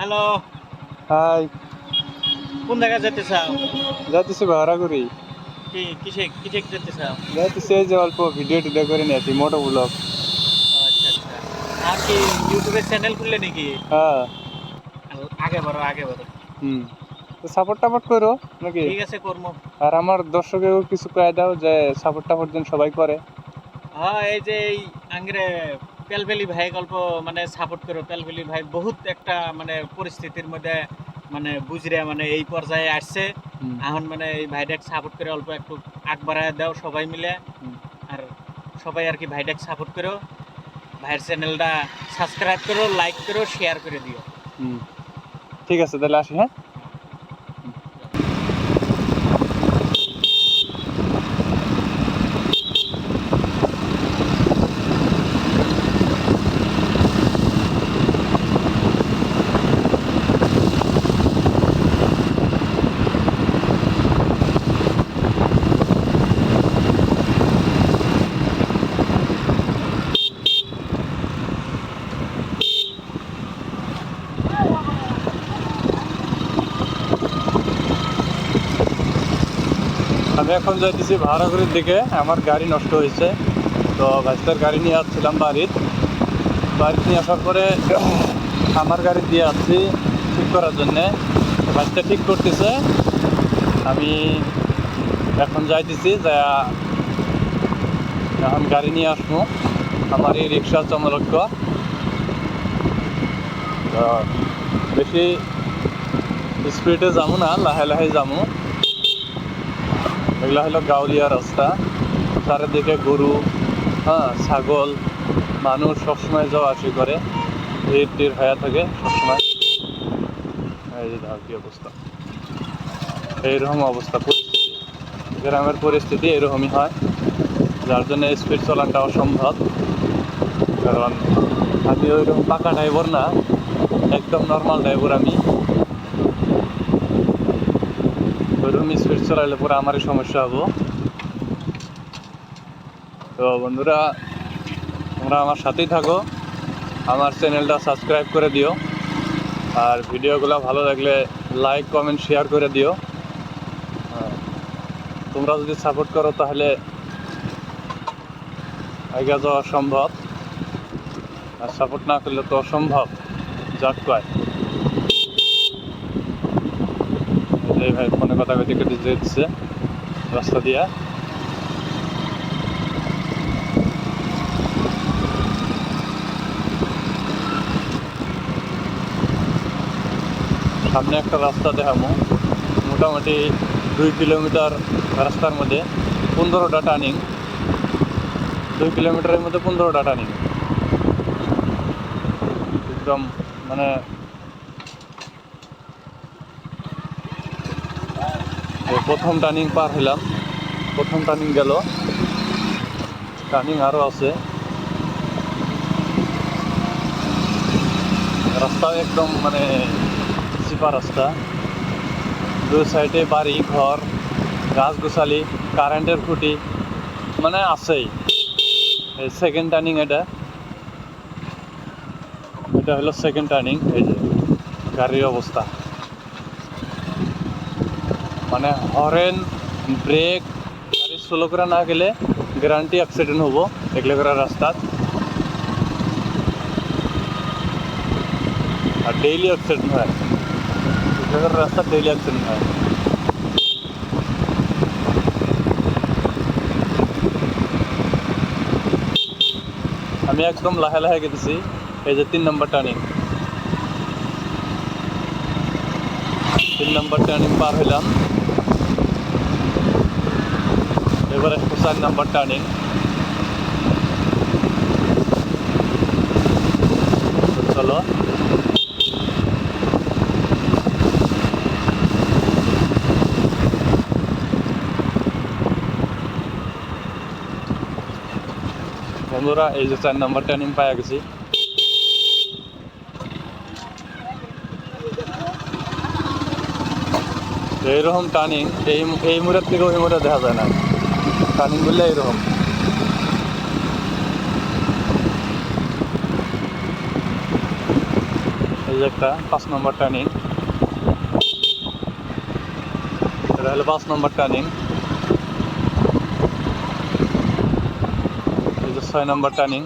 Hello, high, কোন জায়গায় যেতে চাও? যাইতেছি ভাড়াগুড়ি। কিসে কিসে যেতে চাও? যাইতেছি এই যে অল্প ভিডিও টিডিও করে নিয়েছি, মোটো ব্লগ। আচ্ছা আচ্ছা। আর কি ইউটিউবে চ্যানেল খুললে নাকি? হ্যাঁ। আগে বড় আগে বড়। হুম। তো সাপোর্ট টাপোর্ট করো নাকি? ঠিক আছে কর্ম। আর আমার দর্শকেও কিছু কয়ে দাও যে সাপোর্ট টাপোর্ট যেন সবাই করে। হ্যাঁ এই যে এই আঙ্গরে পেলপেলি ভাই গল্প মানে সাপোর্ট করো। পেলপেলি ভাই বহুত একটা মানে পরিস্থিতির মধ্যে মানে বুঝরে মানে এই পর্যায়ে আসছে। হুম। এখন মানে এই ভাইটাকে সাপোর্ট করে অল্প একটু আগ বাড়ায় দাও সবাই মিলে। হুম। আর সবাই আর কি ভাইটাকে সাপোর্ট করো। ভাইয়ের চ্যানেলটা সাবস্ক্রাইব করো, লাইক করো, শেয়ার করে দিও। হুম। ঠিক আছে, তাহলে আসি, হ্যাঁ। আমি এখন যাইতেছি ভাড়াগুড়ির দিকে। আমার গাড়ি নষ্ট হয়েছে, তো ভাইস্তার গাড়ি নিয়ে আসছিলাম বাড়িতে নিয়ে আসার পরে আমার গাড়ি দিয়ে আসছি ঠিক করার জন্যে। ভাইস্তা ঠিক করতেছে, আমি এখন যাইতেছি যা এখন গাড়ি নিয়ে আসবো। আমার এই রিক্সা চমলক্ষ, বেশি স্পিডে যাবো না, লাহে লাহে যাবো। এগুলো হলো গাঁওলিয়া রাস্তা, চারিদিকে গরু, হ্যাঁ, ছাগল, মানুষ সবসময় যাওয়া আসি করে, ভিড় টিড় হয়ে থাকে সবসময়। এই যে দেখো কি অবস্থা, এইরকম অবস্থা পরিস্থিতি, গ্রামের পরিস্থিতি এরকমই হয়, যার জন্য স্পিড চালানটা অসম্ভব। কারণ আমি ওইরকম পাকা ড্রাইভার না, একদম নর্মাল ড্রাইভার আমি। ওইরকম স্পিড চালাইলে পরে আমারই সমস্যা হবো। তো বন্ধুরা, তোমরা আমার সাথেই থাকো, আমার চ্যানেলটা সাবস্ক্রাইব করে দিও, আর ভিডিওগুলো ভালো লাগলে লাইক কমেন্ট শেয়ার করে দিও। তোমরা যদি সাপোর্ট করো তাহলে এগিয়ে যাওয়া সম্ভব, আর সাপোর্ট না করলে তো অসম্ভব। যাক কয় এই ভাই ফোনে কথা কইতে কেটে যেতেছে রাস্তা দিয়া। সামনে একটা রাস্তা দেখাবো, মোটামুটি 2 কিলোমিটার রাস্তার মধ্যে 15টা টার্নিং। 2 কিলোমিটারের মধ্যে 15টা টার্নিং, একদম মানে প্রথম টার্নিং পার হলাম, প্রথম টার্নিং গেল, টার্নিং আরও আছে। রাস্তাও একদম মানে চিপা রাস্তা, দুই সাইডে বাড়ি ঘর, গাছ গোছালি, কারেন্টের খুঁটি মানে আছেই। এই সেকেন্ড টার্নিং, এটা হলো সেকেন্ড টার্নিং। এই যে গাড়ির অবস্থা, মানে হরেন ব্রেক গাড়ি স্লো করে না গেলে গ্যারান্টি অ্যাক্সিডেন্ট হবো এগুলো করে রাস্তা। আর ডেইলি অ্যাক্সিডেন্ট হয় এগুলো করে রাস্তা, ডেইলি অ্যাক্সিডেন্ট হয়। আমি একদম লাহে লাহে গেতেছি। এই যে 3 নম্বর টার্নিং, 3 নম্বর টার্নিং পার হইলাম, এবারে 4 নম্বর টার্নিং। চলো, বন্ধুরা এই যে 4 নম্বর টার্নিং পাওয়া গেছি। এইরকম টার্নিং এই মোড়ের থেকে ওই মোড়ে দেখা যায় না, টার্নিং বললে এইরকম। এই যে যে একটা 5 নম্বর টার্নিং, এটা হলো 5 নম্বর টার্নিং। এই যে 6 নম্বর টার্নিং,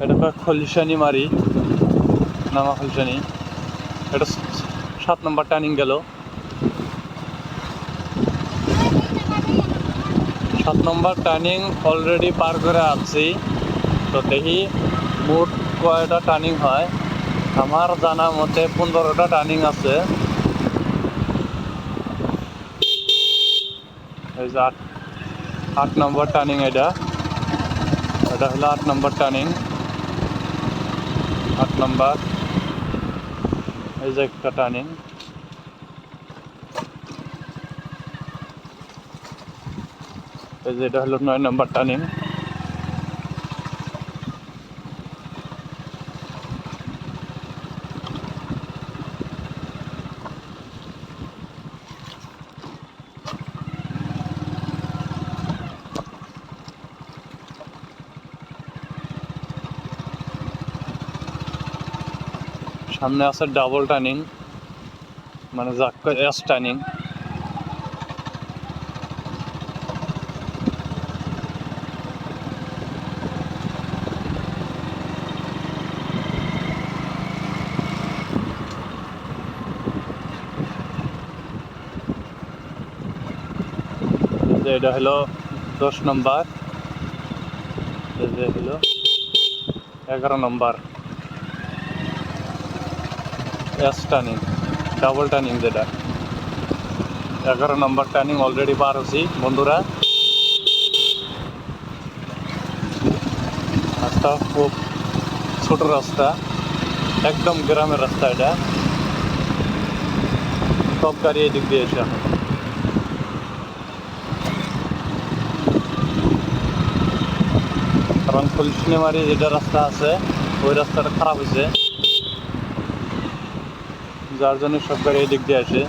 এটা খলিশানি মারি, নামা খলিশানি। এটা 7 নম্বর টার্নিং গেল। 7 নম্বর টার্নিং অলরেডি পার করে আছি। তো দেখি মোট কয়টা টার্নিং হয়। আমার জানা মতে 15টা টার্নিং আছে। এই যে 8 নম্বর টার্নিং, এটা হলো 8 নম্বর টার্নিং। 8 নম্বর, এই যে একটা টার্নিং। এই যে এটা হলো 9 নম্বর টার্নিং। সামনে আছে ডাবল টার্নিং, মানে যাক এস টার্নিং। এটা হলো 10 নম্বর, এই যে হলো 11 নম্বর এস টার্নিং, ডাবল টার্নিং যেটা। 11 নম্বর টার্নিং অলরেডি পার হচ্ছি বন্ধুরা। রাস্তা খুব ছোট রাস্তা, একদম গ্রামের রাস্তা। এটা সব গাড়ি এদিক দিয়ে এসে এখন। কারণ ফুলসিনেমারি যেটা রাস্তা আছে ওই রাস্তাটা খারাপ হয়েছে, যার জন্য সব গাড়ি এদিক দিয়ে আসে।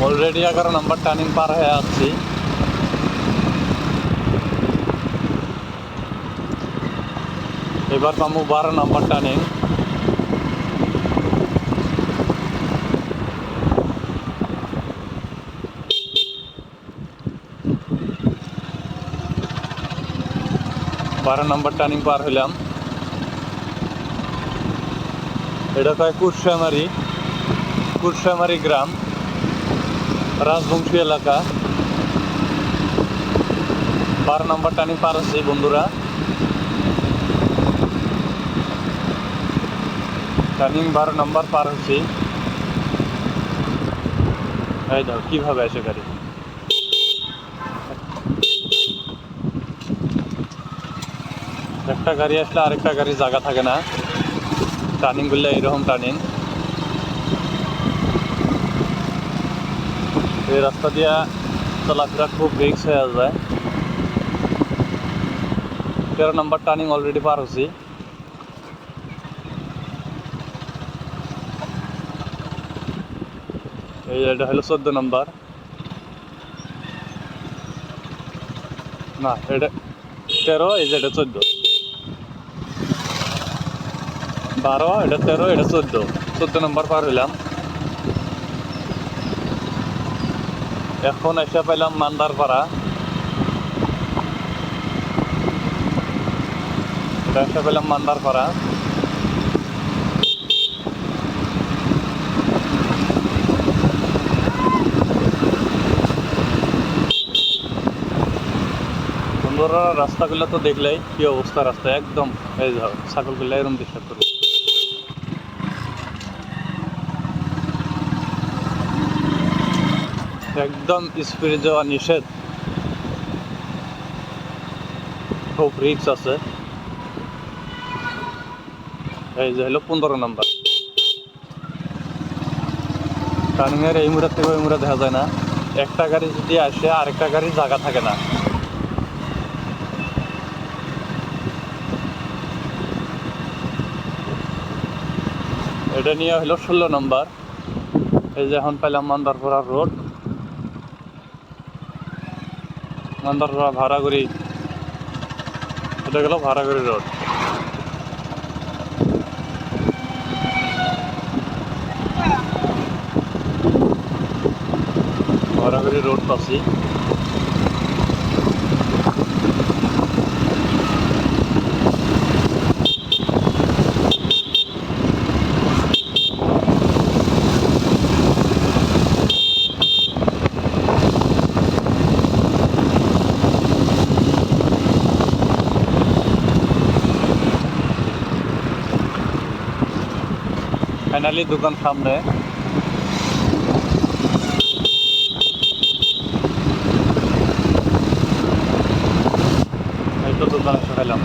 অলরেডি 11 নম্বর টার্নিং পার হয়ে আসছি। এবার পাবো 12 নম্বর টার্নিং। নম্বর টার্নিং পার হইলাম। এটা কয় কুরসামারি গ্রাম, রাজবংশী এলাকা। 12 নম্বর টার্নিং পার হচ্ছে বন্ধুরা। টার্নিং 12 নম্বর পার হচ্ছে। এই দাও কিভাবে আসে গাড়ি। একটা গাড়ি আসলে আরেকটা গাড়ি জায়গা থাকে না, টার্নিং করলে এইরকম টার্নিং। এই রাস্তা দিয়ে চলাফেরা খুব রিস্ক হয়ে যায়। 13 নম্বর টার্নিং অলরেডি পার হচ্ছি। এই এটা হলো 14 নম্বর, না এটা 13, এই যে এটা 14। 12, এটা 13, এটা 14 নম্বর পার হইলাম। এখন এসে পেলাম মান্দারপাড়া। এটা এসে পেলাম মান্দারপাড়া। বন্ধুরা রাস্তাগুলো তো দেখলেই কি অবস্থা, রাস্তা একদম এই যাও ছাগলগুলো এরকম ডিস্টার্ব করবে। একদম স্পিডে যাওয়া নিষেধ, খুব রিস্ক আছে। এই যে হলো 15 নম্বর টার্নিং এর। এই মুড়া থেকে ওই মুড়া দেখা যায় না, একটা গাড়ি যদি আসে আরেকটা গাড়ি জায়গা থাকে না। এটা নিয়ে হলো 16 নম্বর। এই যে এখন পেলাম মান্দারপাড়া রোড। আন্দররা ভাড়াগুড়ি, এটা গেল ভাড়াগুড়ি রোড। ভাড়াগুড়ি রোড পাচ্ছি। ফাইনালি দোকান সামনে। এই তো দোকানে এসে পেলাম।